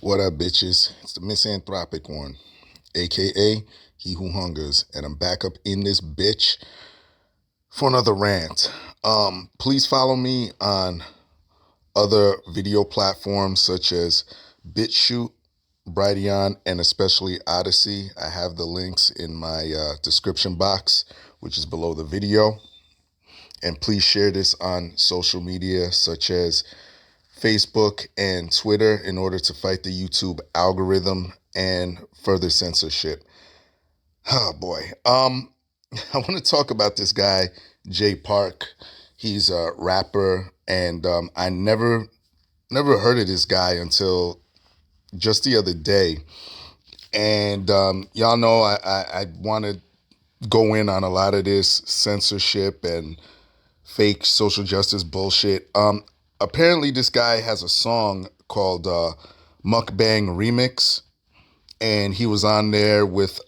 What up, bitches? It's the misanthropic one, aka He Who Hungers, and I'm back up in this bitch for another rant. Please follow me on other video platforms such as BitChute, Brighteon, and especially Odyssey. I have the links in my description box, which is below the video. And please share this on social media such as Facebook and Twitter in order to fight the YouTube algorithm and further censorship. Oh boy. I want to talk about this guy, Jay Park. He's a rapper, and I never heard of this guy until just the other day. And y'all know I want to go in on a lot of this censorship and fake social justice bullshit. Apparently, this guy has a song called Mukbang Remix, and he was on there with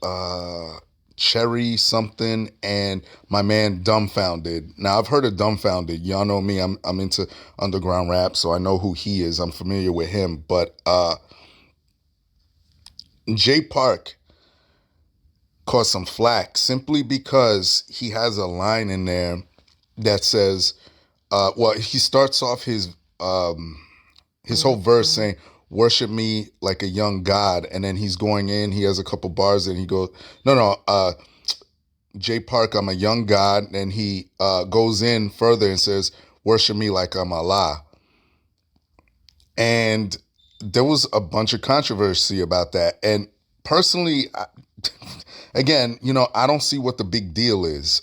Cherry something and my man Dumbfounded. Now I've heard of Dumbfounded. Y'all know me. I'm into underground rap, so I know who he is. I'm familiar with him. But Jay Park caught some flack simply because he has a line in there that says, well, he starts off his whole verse saying, "Worship me like a young god," and then he's going in. He has a couple bars, and he goes, "No, Jay Park, I'm a young god," and he goes in further and says, "Worship me like I'm Allah." And there was a bunch of controversy about that. And personally, again, I don't see what the big deal is.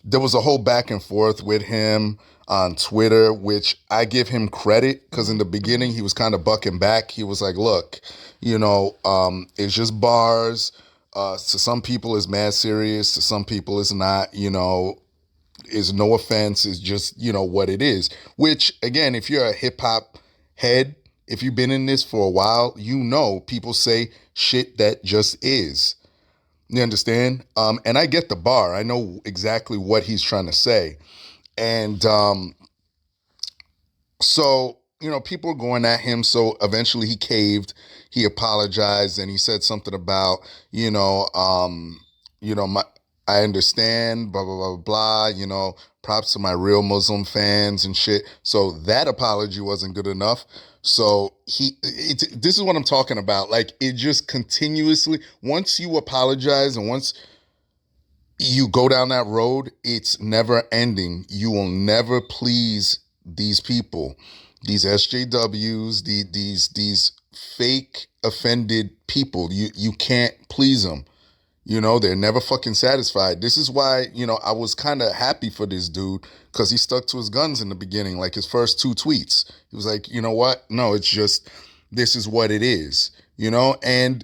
There was a whole back and forth with him on Twitter, which I give him credit because in the beginning he was kind of bucking back. He was like, look, it's just bars. To some people it's mad serious. To some people it's not, is no offense. It's just, what it is. Which, again, if you're a hip hop head, if you've been in this for a while, people say shit that just is. You understand? And I get the bar. I know exactly what he's trying to say. And so, people were going at him. So eventually he caved. He apologized and he said something about, my I understand, blah, blah, blah, blah, props to my real Muslim fans and shit. So that apology wasn't good enough. So this is what I'm talking about. Like, it just continuously, once you apologize and once you go down that road, it's never ending. You will never please these people, these SJWs, these fake offended people. You can't please them. They're never fucking satisfied. This is why, I was kind of happy for this dude because he stuck to his guns in the beginning, like his first two tweets. He was like, you know what? No, it's just, this is what it is, and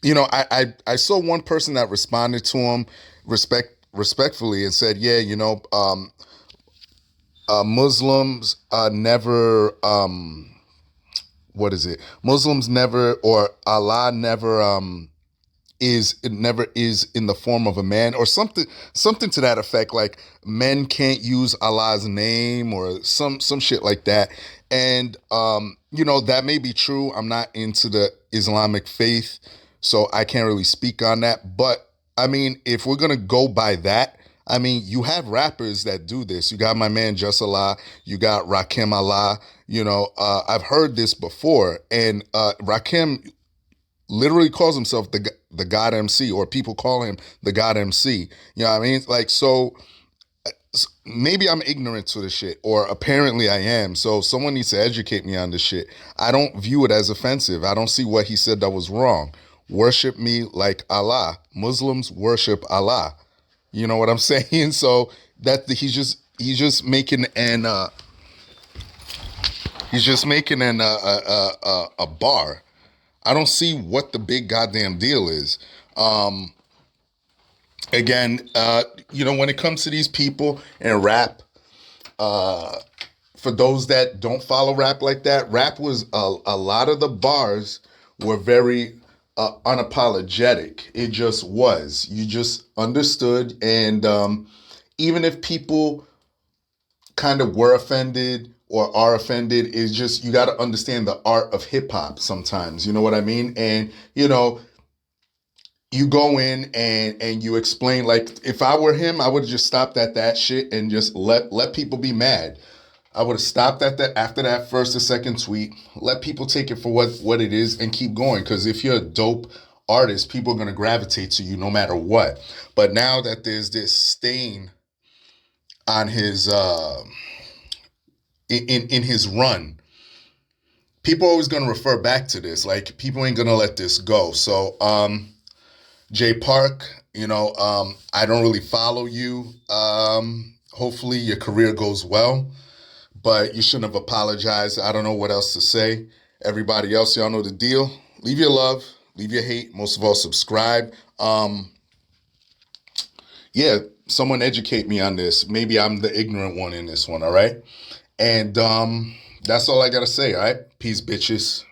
I saw one person that responded to him respectfully and said, yeah, Muslims never, what is it? Muslims never, or Allah never, it never is in the form of a man, or something to that effect. Like, men can't use Allah's name or some shit like that. And that may be true. I'm not into the Islamic faith, so I can't really speak on that. But I mean, if we're gonna go by that, I mean, you have rappers that do this. You got my man Just Allah. You got Rakim Allah. I've heard this before, and Rakim literally calls himself the God MC, or people call him the God MC. You know what I mean? Like, so maybe I'm ignorant to this shit, or apparently I am. So someone needs to educate me on this shit. I don't view it as offensive. I don't see what he said that was wrong. Worship me like Allah. Muslims worship Allah. You know what I'm saying? So that he's just making a bar. I don't see what the big goddamn deal is. Again, when it comes to these people and rap, for those that don't follow rap like that, rap was a lot of the bars were very unapologetic. It just was. You just understood, and even if people kind of were offended or are offended is just, you got to understand the art of hip hop sometimes. You know what I mean? And, you know, you go in and you explain, like, if I were him, I would have just stopped at that shit and just let people be mad. I would have stopped at that after that first or second tweet, let people take it for what it is and keep going. Because if you're a dope artist, people are going to gravitate to you no matter what. But now that there's this stain on his in his run, people are always going to refer back to this. Like, people ain't going to let this go. So Jay Park, you know, I don't really follow you. Hopefully your career goes well, but you shouldn't have apologized. I don't know what else to say. Everybody else, y'all know the deal. Leave your love, leave your hate. Most of all, subscribe. Yeah, someone educate me on this. Maybe I'm the ignorant one in this one, all right? And that's all I got to say, all right? Peace, bitches.